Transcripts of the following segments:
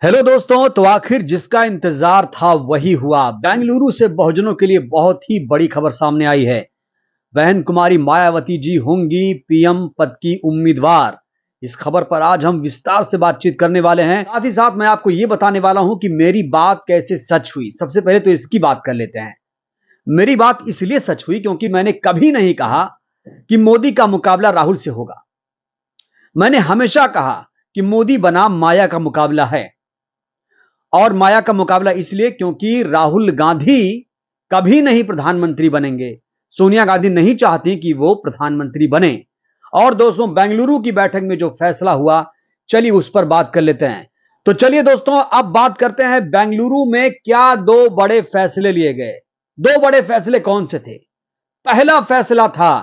Hello दोस्तों। तो आखिर जिसका इंतजार था वही हुआ। बेंगलुरु से बहुजनों के लिए बहुत ही बड़ी खबर सामने आई है। बहन कुमारी मायावती जी होंगी पीएम पद की उम्मीदवार। इस खबर पर आज हम विस्तार से बातचीत करने वाले हैं। साथ ही साथ मैं आपको यह बताने वाला हूं कि मेरी बात कैसे सच हुई। सबसे पहले तो इसकी बात कर लेते हैं। मेरी बात इसलिए सच हुई क्योंकि मैंने कभी नहीं कहा कि मोदी का मुकाबला राहुल से होगा। मैंने हमेशा कहा कि मोदी बनाम माया का मुकाबला है। और माया का मुकाबला इसलिए क्योंकि राहुल गांधी कभी नहीं प्रधानमंत्री बनेंगे। सोनिया गांधी नहीं चाहती कि वो प्रधानमंत्री बने। और दोस्तों, बेंगलुरु की बैठक में जो फैसला हुआ, चलिए उस पर बात कर लेते हैं। तो चलिए दोस्तों, अब बात करते हैं बेंगलुरु में क्या दो बड़े फैसले लिए गए। दो बड़े फैसले कौन से थे? पहला फैसला था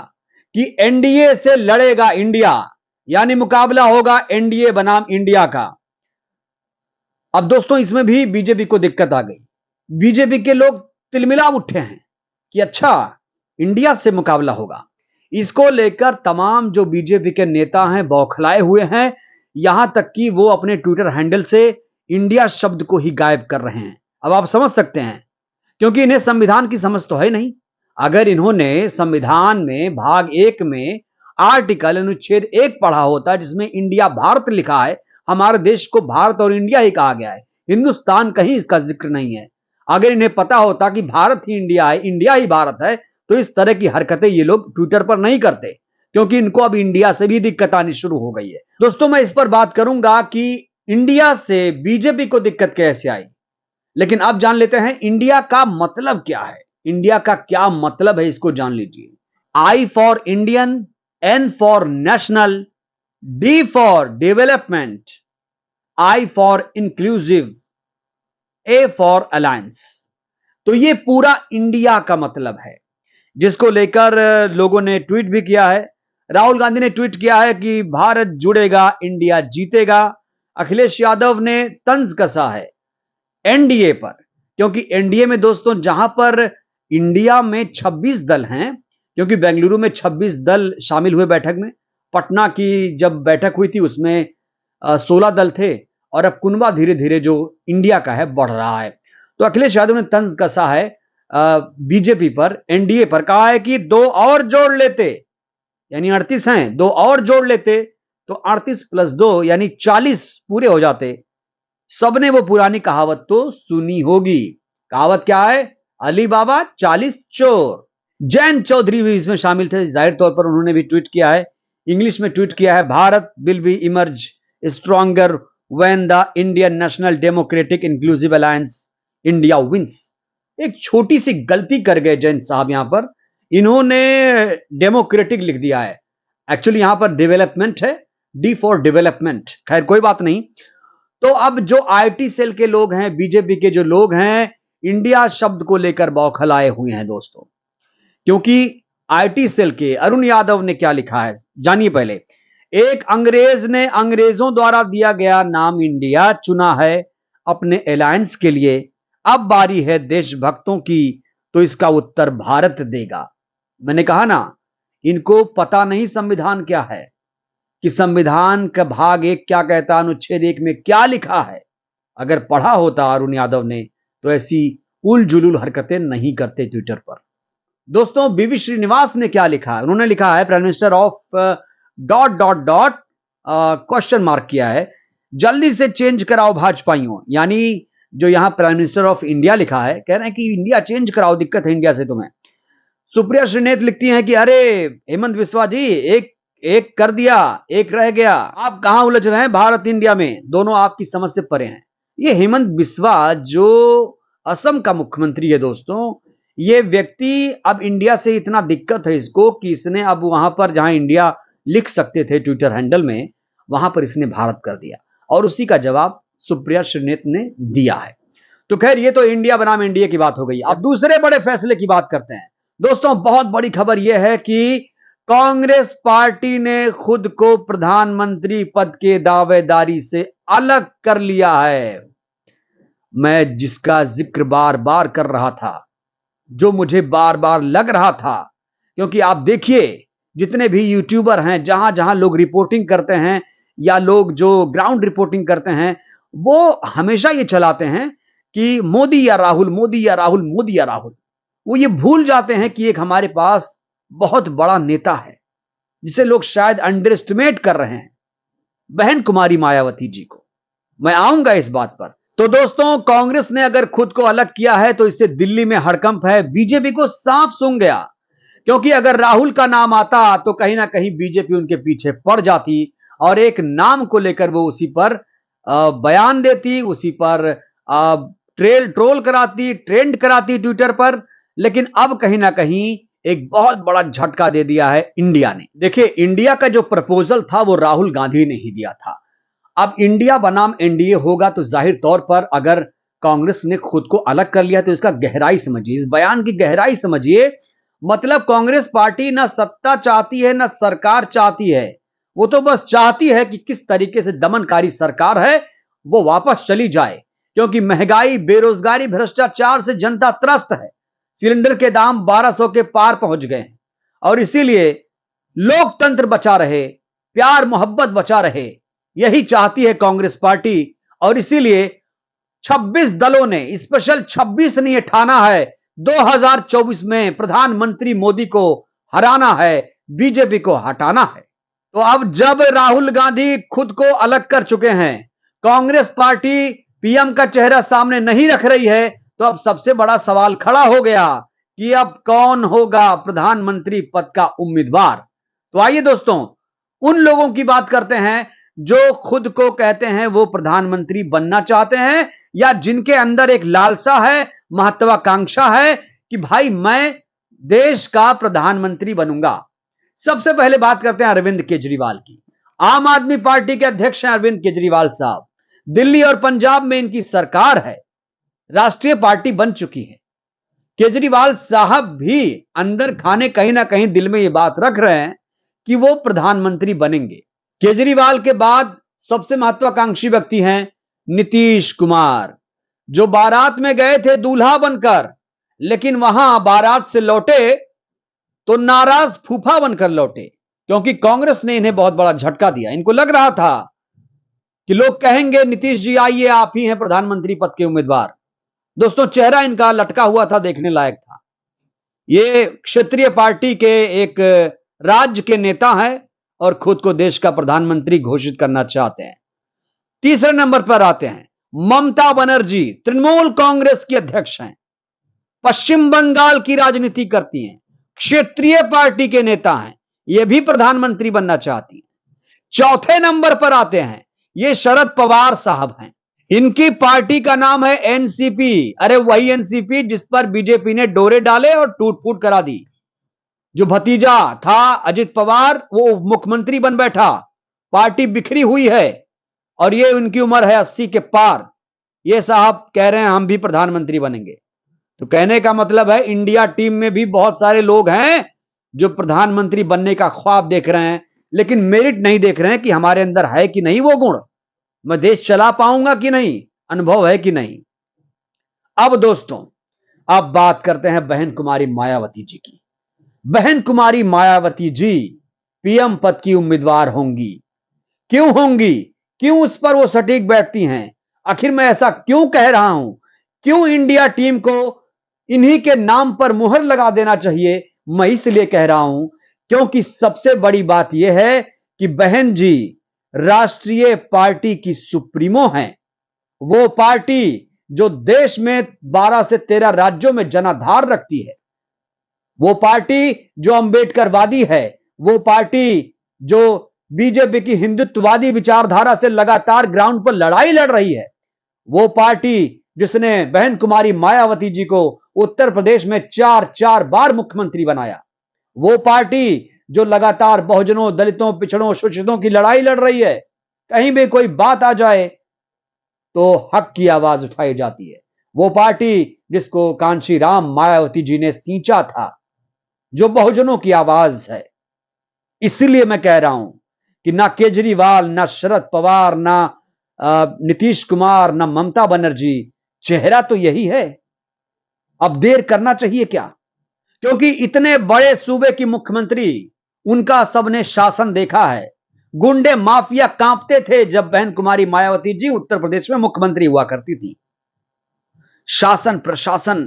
कि एनडीए से लड़ेगा इंडिया, यानी मुकाबला होगा एनडीए बनाम इंडिया का। अब दोस्तों, इसमें भी बीजेपी को दिक्कत आ गई। बीजेपी के लोग तिलमिला उठे हैं कि अच्छा, इंडिया से मुकाबला होगा। इसको लेकर तमाम जो बीजेपी के नेता हैं बौखलाए हुए हैं। यहां तक कि वो अपने ट्विटर हैंडल से इंडिया शब्द को ही गायब कर रहे हैं। अब आप समझ सकते हैं, क्योंकि इन्हें संविधान की समझ तो है नहीं। अगर इन्होंने संविधान में भाग 1 में आर्टिकल अनुच्छेद 1 पढ़ा होता जिसमें इंडिया भारत लिखा है, हमारे देश को भारत और इंडिया ही कहा गया है, हिंदुस्तान कहीं इसका जिक्र नहीं है। अगर इन्हें पता होता कि भारत ही इंडिया है, इंडिया ही भारत है, तो इस तरह की हरकतें ये लोग ट्विटर पर नहीं करते। क्योंकि इनको अब इंडिया से भी दिक्कत आनी शुरू हो गई है। दोस्तों, मैं इस पर बात करूंगा कि इंडिया से बीजेपी को दिक्कत कैसे आई। लेकिन अब जान लेते हैं इंडिया का मतलब क्या है। इंडिया का क्या मतलब है, इसको जान लीजिए। I for Indian, N for national, D for development, I for inclusive, A for alliance. तो ये पूरा इंडिया का मतलब है, जिसको लेकर लोगों ने ट्वीट भी किया है। राहुल गांधी ने ट्वीट किया है कि भारत जुड़ेगा, इंडिया जीतेगा। अखिलेश यादव ने तंज कसा है एनडीए पर, क्योंकि एनडीए में दोस्तों जहां पर इंडिया में 26 दल हैं, क्योंकि बेंगलुरु में 26 दल शामिल हुए बैठक में। पटना की जब बैठक हुई थी उसमें 16 दल थे। और अब कुनबा धीरे धीरे जो इंडिया का है बढ़ रहा है। तो अखिलेश यादव ने तंज कसा है बीजेपी पर, एनडीए पर। कहा है कि दो और जोड़ लेते, यानी 38 हैं, दो और जोड़ लेते तो 38 + 2 यानी 40 पूरे हो जाते। सबने वो पुरानी कहावत तो सुनी होगी। कहावत क्या है? अली बाबा 40 चोर। जैन चौधरी भी इसमें शामिल थे। जाहिर तौर पर उन्होंने भी ट्वीट किया है, इंग्लिश में ट्वीट किया है, Bharat will be emerge stronger when the Indian National Democratic Inclusive Alliance India wins. एक छोटी सी गलती कर गए जैन साहब यहां पर। इन्होंने डेमोक्रेटिक लिख दिया है, एक्चुअली यहां पर डेवलपमेंट है, डी फॉर डेवलपमेंट। खैर कोई बात नहीं। तो अब जो आईटी सेल के लोग हैं, बीजेपी के जो लोग हैं, इंडिया शब्द को लेकर बौखलाए हुए हैं दोस्तों। क्योंकि आईटी सेल के अरुण यादव ने क्या लिखा है, जानिए पहले। एक अंग्रेज ने अंग्रेजों द्वारा दिया गया नाम इंडिया चुना है अपने अलायंस के लिए। अब बारी है देशभक्तों की, तो इसका उत्तर भारत देगा। मैंने कहा ना, इनको पता नहीं संविधान क्या है, कि संविधान का भाग 1 क्या कहता है, अनुच्छेद 1 में क्या लिखा है। अगर पढ़ा होता अरुण यादव ने तो ऐसी उल जुलूल हरकतें नहीं करते ट्विटर पर। दोस्तों, बीवी श्रीनिवास ने क्या लिखा है? उन्होंने लिखा है prime minister of dot dot dot question mark किया है, जल्दी से चेंज कराओ भाजपाइयों। यानी जो यहां प्राइम मिनिस्टर ऑफ इंडिया लिखा है, कह रहे हैं कि इंडिया चेंज कराओ, दिक्कत है इंडिया से तुम्हें। सुप्रिया श्रीनेत लिखती हैं कि अरे हेमंत बिस्वा जी, एक एक कर दिया, एक रह गया, आप कहां उलझ रहे हैं भारत इंडिया में, दोनों आपकी समझ से परे हैं। ये हेमंत बिस्वा जो असम का मुख्यमंत्री है दोस्तों, ये व्यक्ति अब इंडिया से इतना दिक्कत है इसको कि इसने अब वहां पर जहां इंडिया लिख सकते थे ट्विटर हैंडल में, वहां पर इसने भारत कर दिया। और उसी का जवाब सुप्रिया श्रीनेत ने दिया है। तो खैर, ये तो इंडिया बनाम एनडीए की बात हो गई। अब दूसरे बड़े फैसले की बात करते हैं। दोस्तों, बहुत बड़ी खबर यह है कि कांग्रेस पार्टी ने खुद को प्रधानमंत्री पद के दावेदारी से अलग कर लिया है। मैं जिसका जिक्र बार बार कर रहा था, जो मुझे बार बार लग रहा था, क्योंकि आप देखिए जितने भी यूट्यूबर हैं, जहां जहां लोग रिपोर्टिंग करते हैं या लोग जो ग्राउंड रिपोर्टिंग करते हैं, वो हमेशा ये चलाते हैं कि मोदी या राहुल, मोदी या राहुल, मोदी या राहुल। वो ये भूल जाते हैं कि एक हमारे पास बहुत बड़ा नेता है, जिसे लोग शायद अंडर एस्टिमेट कर रहे हैं, बहन कुमारी मायावती जी को। मैं आऊंगा इस बात पर। तो दोस्तों, कांग्रेस ने अगर खुद को अलग किया है तो इससे दिल्ली में हड़कंप है। बीजेपी को साफ सूंघ गया, क्योंकि अगर राहुल का नाम आता तो कहीं ना कहीं बीजेपी उनके पीछे पड़ जाती और एक नाम को लेकर वो उसी पर बयान देती, उसी पर ट्रोल कराती, ट्रेंड कराती ट्विटर पर। लेकिन अब कहीं ना कहीं एक बहुत बड़ा झटका दे दिया है इंडिया ने। देखिए, इंडिया का जो प्रपोजल था वो राहुल गांधी ने ही दिया था। अब इंडिया बनाम एनडीए होगा तो जाहिर तौर पर अगर कांग्रेस ने खुद को अलग कर लिया तो इसका गहराई समझिए, इस बयान की गहराई समझिए। मतलब कांग्रेस पार्टी ना सत्ता चाहती है ना सरकार चाहती है, वो तो बस चाहती है कि किस तरीके से दमनकारी सरकार है वो वापस चली जाए, क्योंकि महंगाई, बेरोजगारी, भ्रष्टाचार से जनता त्रस्त है। सिलेंडर के दाम 1200 के पार पहुंच गए हैं और इसीलिए लोकतंत्र बचा रहे, प्यार मोहब्बत बचा रहे, यही चाहती है कांग्रेस पार्टी। और इसीलिए 26 दलों ने, स्पेशल 26 ने यह ठाना है 2024 में प्रधानमंत्री मोदी को हराना है, बीजेपी को हटाना है। तो अब जब राहुल गांधी खुद को अलग कर चुके हैं, कांग्रेस पार्टी पीएम का चेहरा सामने नहीं रख रही है, तो अब सबसे बड़ा सवाल खड़ा हो गया कि अब कौन होगा प्रधानमंत्री पद का उम्मीदवार। तो आइए दोस्तों, उन लोगों की बात करते हैं जो खुद को कहते हैं वो प्रधानमंत्री बनना चाहते हैं, या जिनके अंदर एक लालसा है, महत्वाकांक्षा है कि भाई मैं देश का प्रधानमंत्री बनूंगा। सबसे पहले बात करते हैं अरविंद केजरीवाल की। आम आदमी पार्टी के अध्यक्ष हैं अरविंद केजरीवाल साहब। दिल्ली और पंजाब में इनकी सरकार है, राष्ट्रीय पार्टी बन चुकी है। केजरीवाल साहब भी अंदर खाने कहीं ना कहीं दिल में यह बात रख रहे हैं कि वो प्रधानमंत्री बनेंगे। केजरीवाल के बाद सबसे महत्वाकांक्षी व्यक्ति हैं नीतीश कुमार, जो बारात में गए थे दूल्हा बनकर, लेकिन वहां बारात से लौटे तो नाराज फूफा बनकर लौटे, क्योंकि कांग्रेस ने इन्हें बहुत बड़ा झटका दिया। इनको लग रहा था कि लोग कहेंगे नीतीश जी आइए, आप ही हैं प्रधानमंत्री पद के उम्मीदवार। दोस्तों, चेहरा इनका लटका हुआ था, देखने लायक था। ये क्षेत्रीय पार्टी के एक राज्य के नेता हैं और खुद को देश का प्रधानमंत्री घोषित करना चाहते हैं। तीसरे नंबर पर आते हैं ममता बनर्जी, तृणमूल कांग्रेस की अध्यक्ष हैं, पश्चिम बंगाल की राजनीति करती हैं, क्षेत्रीय पार्टी के नेता हैं, ये भी प्रधानमंत्री बनना चाहती हैं। चौथे नंबर पर आते हैं ये शरद पवार साहब हैं। इनकी पार्टी का नाम है एनसीपी। अरे वही एनसीपी जिस पर बीजेपी ने डोरे डाले और टूट फूट करा दी। जो भतीजा था अजित पवार वो मुख्यमंत्री बन बैठा, पार्टी बिखरी हुई है और ये उनकी उम्र है 80 के पार। ये साहब कह रहे हैं हम भी प्रधानमंत्री बनेंगे। तो कहने का मतलब है इंडिया टीम में भी बहुत सारे लोग हैं जो प्रधानमंत्री बनने का ख्वाब देख रहे हैं, लेकिन मेरिट नहीं देख रहे हैं कि हमारे अंदर है कि नहीं वो गुण, मैं देश चला पाऊंगा कि नहीं, अनुभव है कि नहीं। अब दोस्तों, अब बात करते हैं बहन कुमारी मायावती जी की। बहन कुमारी मायावती जी पीएम पद की उम्मीदवार होंगी। क्यों होंगी, क्यों उस पर वो सटीक बैठती हैं, आखिर मैं ऐसा क्यों कह रहा हूं, क्यों इंडिया टीम को इन्हीं के नाम पर मुहर लगा देना चाहिए, मैं इसलिए कह रहा हूं क्योंकि सबसे बड़ी बात यह है कि बहन जी राष्ट्रीय पार्टी की सुप्रीमो हैं। वो पार्टी जो देश में 12 से 13 राज्यों में जनाधार रखती है, वो पार्टी जो अंबेडकरवादी है, वो पार्टी जो बीजेपी की हिंदुत्ववादी विचारधारा से लगातार ग्राउंड पर लड़ाई लड़ रही है, वो पार्टी जिसने बहन कुमारी मायावती जी को उत्तर प्रदेश में 4 बार मुख्यमंत्री बनाया, वो पार्टी जो लगातार बहुजनों, दलितों, पिछड़ों, शोषितों की लड़ाई लड़ रही है, कहीं भी कोई बात आ जाए तो हक की आवाज उठाई जाती है, वो पार्टी जिसको कांशीराम मायावती जी ने सींचा था, जो बहुजनों की आवाज है। इसलिए मैं कह रहा हूं कि ना केजरीवाल, ना शरद पवार, ना नीतीश कुमार, ना ममता बनर्जी, चेहरा तो यही है। अब देर करना चाहिए क्या, क्योंकि इतने बड़े सूबे की मुख्यमंत्री, उनका सबने शासन देखा है, गुंडे माफिया कांपते थे जब बहन कुमारी मायावती जी उत्तर प्रदेश में मुख्यमंत्री हुआ करती थी। शासन प्रशासन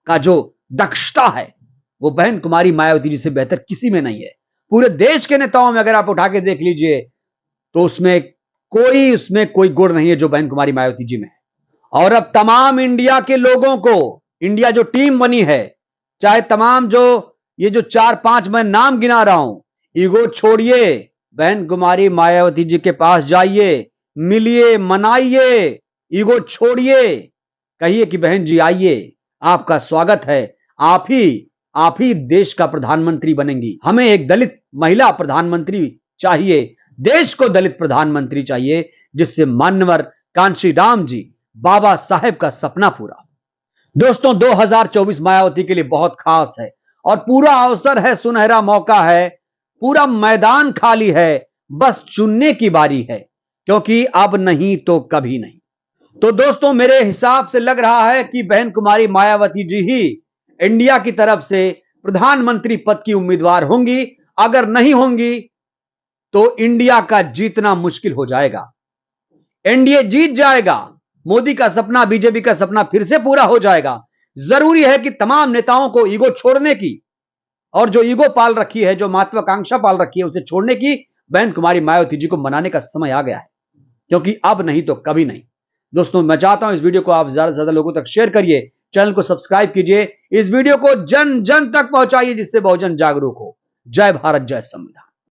का जो दक्षता है वो बहन कुमारी मायावती जी से बेहतर किसी में नहीं है। पूरे देश के नेताओं में अगर आप उठा के देख लीजिए तो उसमें कोई गुण नहीं है जो बहन कुमारी मायावती जी में है। और अब तमाम इंडिया के लोगों को, इंडिया जो टीम बनी है, चाहे तमाम ये जो 4-5 मैं नाम गिना रहा हूं, ईगो छोड़िए, बहन कुमारी मायावती जी के पास जाइए, मिलिए, मनाइए, ईगो छोड़िए, कहिए कि बहन जी आइए, आपका स्वागत है, आप ही देश का प्रधानमंत्री बनेंगी। हमें एक दलित महिला प्रधानमंत्री चाहिए, देश को दलित प्रधानमंत्री चाहिए, जिससे मान्यवर कांशीराम जी, बाबा साहेब का सपना पूरा। दोस्तों 2024 मायावती के लिए बहुत खास है और पूरा अवसर है, सुनहरा मौका है, पूरा मैदान खाली है, बस चुनने की बारी है, क्योंकि अब नहीं तो कभी नहीं। तो दोस्तों मेरे हिसाब से लग रहा है कि बहन कुमारी मायावती जी ही इंडिया की तरफ से प्रधानमंत्री पद की उम्मीदवार होंगी। अगर नहीं होंगी तो इंडिया का जीतना मुश्किल हो जाएगा, एनडीए जीत जाएगा, मोदी का सपना, बीजेपी का सपना फिर से पूरा हो जाएगा। जरूरी है कि तमाम नेताओं को ईगो छोड़ने की, और जो ईगो पाल रखी है, जो महत्वाकांक्षा पाल रखी है, उसे छोड़ने की, बहन कुमारी मायावती जी को मनाने का समय आ गया है, क्योंकि अब नहीं तो कभी नहीं। दोस्तों मैं चाहता हूं इस वीडियो को आप ज्यादा से ज्यादा लोगों तक शेयर करिए, चैनल को सब्सक्राइब कीजिए, इस वीडियो को जन जन तक पहुंचाइए, जिससे बहुजन जागरूक हो। जय भारत, जय संविधान।